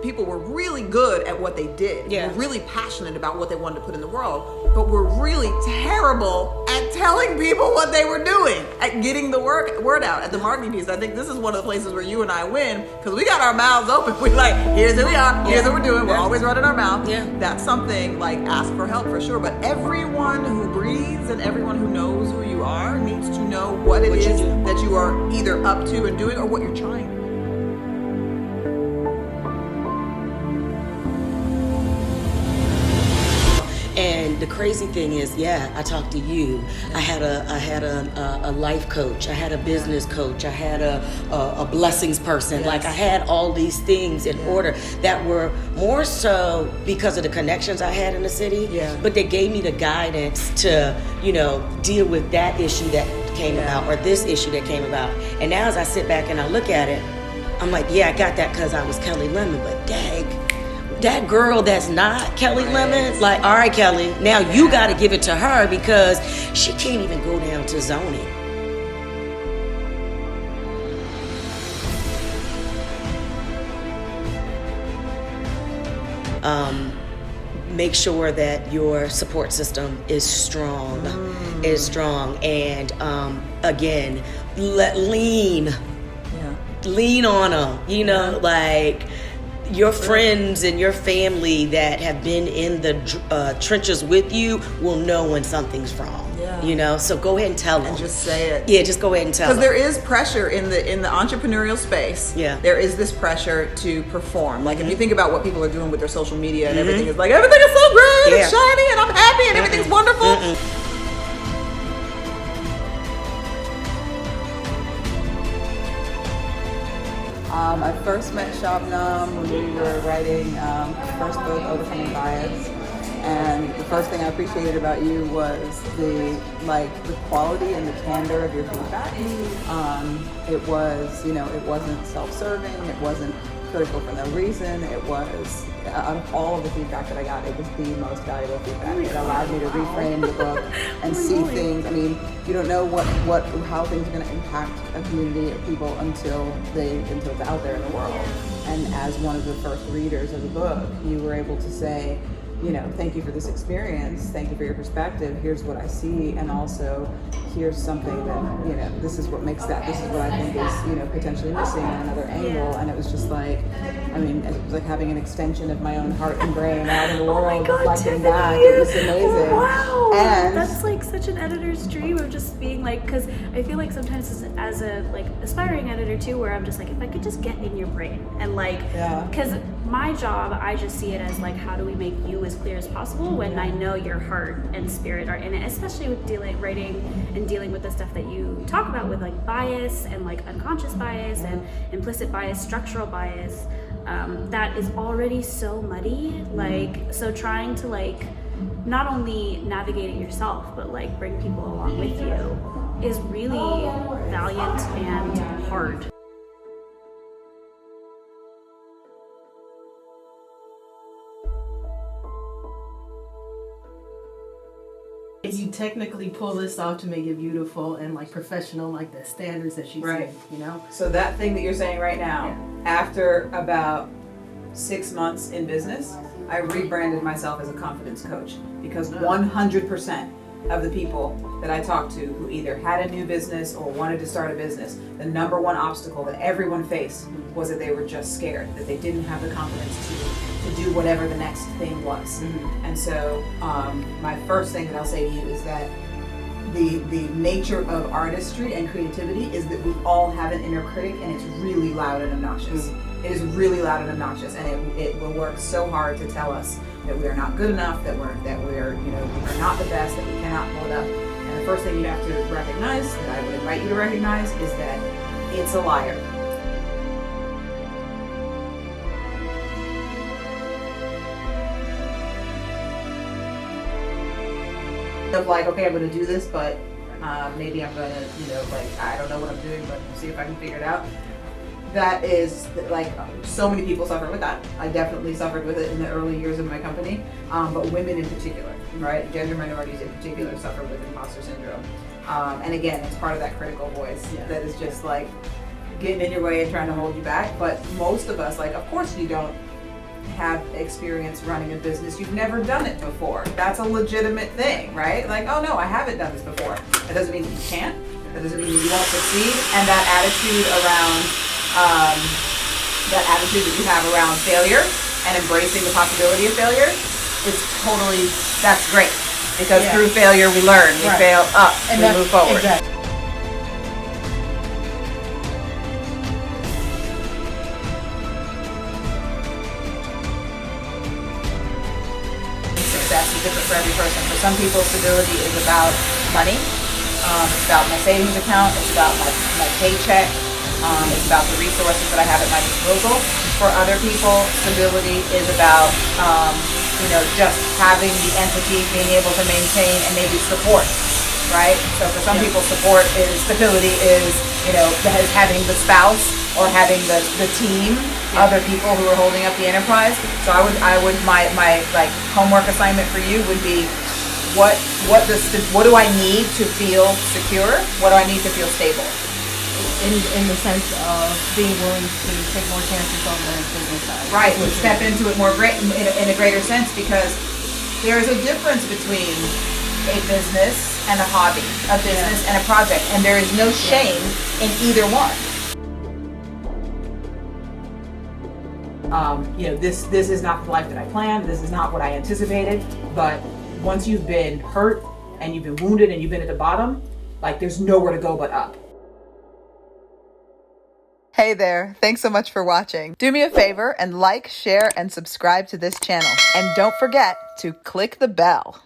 people were really good at what they did. Yeah. Were really passionate about what they wanted to put in the world, but were really terrible at telling people what they were doing, at getting the word out, at the marketing piece. I think this is one of the places where you and I win, because we got our mouths open. We like, here's who we are, here's what we're doing. We're always running our mouth. Yeah. That's something like, ask for help for sure. But everyone who breathes and everyone who knows who you are needs to know what it is that you are either up to and doing or what you're trying to do. And the crazy thing is, I talked to you. I had a life coach. I had a business coach. I had a blessings person. Yes. Like, I had all these things in order that were more so because of the connections I had in the city. Yeah. But they gave me the guidance to, deal with that issue that came about, or this issue that came about. And now as I sit back and I look at it, I'm like, I got that because I was Kelli Lemon, but dang, that girl that's not Kelli Lemon, like, all right, Kelli, now you got to give it to her because she can't even go down to zoning. Make sure that your support system is strong, and again, lean on them. Like, your friends and your family that have been in the trenches with you will know when something's wrong. So go ahead and tell them. And just say it. Yeah, just go ahead and tell them. Because there is pressure in the entrepreneurial space. Yeah. There is this pressure to perform. Like, if you think about what people are doing with their social media and everything is like, everything is so great and shiny and I'm happy and everything's wonderful. I first met Shabnam when we were writing the first book, Overcoming Bias. And the first thing I appreciated about you was the quality and the candor of your feedback. It was, it wasn't self-serving. It wasn't critical for no reason. It was, out of all of the feedback that I got, it was the most valuable feedback. It allowed me to reframe the book and see things. I mean, you don't know how things are going to impact a community of people until it's out there in the world. And as one of the first readers of the book, you were able to say, thank you for this experience. Thank you for your perspective. Here's what I see. And also, here's something that, this is what makes that. This is what I think is, potentially missing on another angle. And it was just like, it was like having an extension of my own heart and brain out in the world, reflecting back. It was amazing. Wow. And that's like such an editor's dream of just being like, because I feel like sometimes as a aspiring editor too, where I'm just like, if I could just get in your brain and because my job, I just see it as like, how do we make you as clear as possible when I know your heart and spirit are in it, especially with writing and dealing with the stuff that you talk about with like bias and like unconscious bias and implicit bias, structural bias, that is already so muddy. So trying to not only navigate it yourself, but bring people along with you is really valiant and hard. You technically pull this off to make it beautiful and professional, like the standards that she's Right. saying, So that thing that you're saying right now, after about 6 months in business, I rebranded myself as a confidence coach, because 100% of the people that I talked to who either had a new business or wanted to start a business, the number one obstacle that everyone faced was that they were just scared, that they didn't have the confidence to do whatever the next thing was. And so my first thing that I'll say to you is that the nature of artistry and creativity is that we all have an inner critic, and it's really loud and obnoxious. It is really loud and obnoxious, and it will work so hard to tell us that we are not good enough, that we're we are not the best, that we cannot pull it up. And the first thing you have to recognize, that I would invite you to recognize, is that it's a liar. Of okay, I'm going to do this, but maybe I'm going to, I don't know what I'm doing, but see if I can figure it out. That is, so many people suffer with that. I definitely suffered with it in the early years of my company, but women in particular, right? Gender minorities in particular suffer with imposter syndrome. And again, it's part of that critical voice that is just getting in your way and trying to hold you back. But most of us, of course you don't have experience running a business. You've never done it before. That's a legitimate thing, right? Like, oh no, I haven't done this before. That doesn't mean that you can't. That doesn't mean that you won't succeed. And that attitude that you have around failure and embracing the possibility of failure is totally, that's great. Because through failure we learn, we fail up, and we move forward. Exactly. Success is different for every person. For some people, stability is about money. It's about my savings account. It's about my paycheck. It's about the resources that I have at my disposal. For other people, stability is about just having the entity, being able to maintain, and maybe support, right? So for some people, stability is having the spouse or having the team, other people who are holding up the enterprise. So my like homework assignment for you would be, what do I need to feel secure? What do I need to feel stable? In the sense of being willing to take more chances on the business side. Right, to step into it more in a greater sense, because there is a difference between a business and a hobby, a business and a project, and there is no shame in either one. This is not the life that I planned. This is not what I anticipated. But once you've been hurt and you've been wounded and you've been at the bottom, like, there's nowhere to go but up. Hey there, thanks so much for watching. Do me a favor and like, share, and subscribe to this channel. And don't forget to click the bell.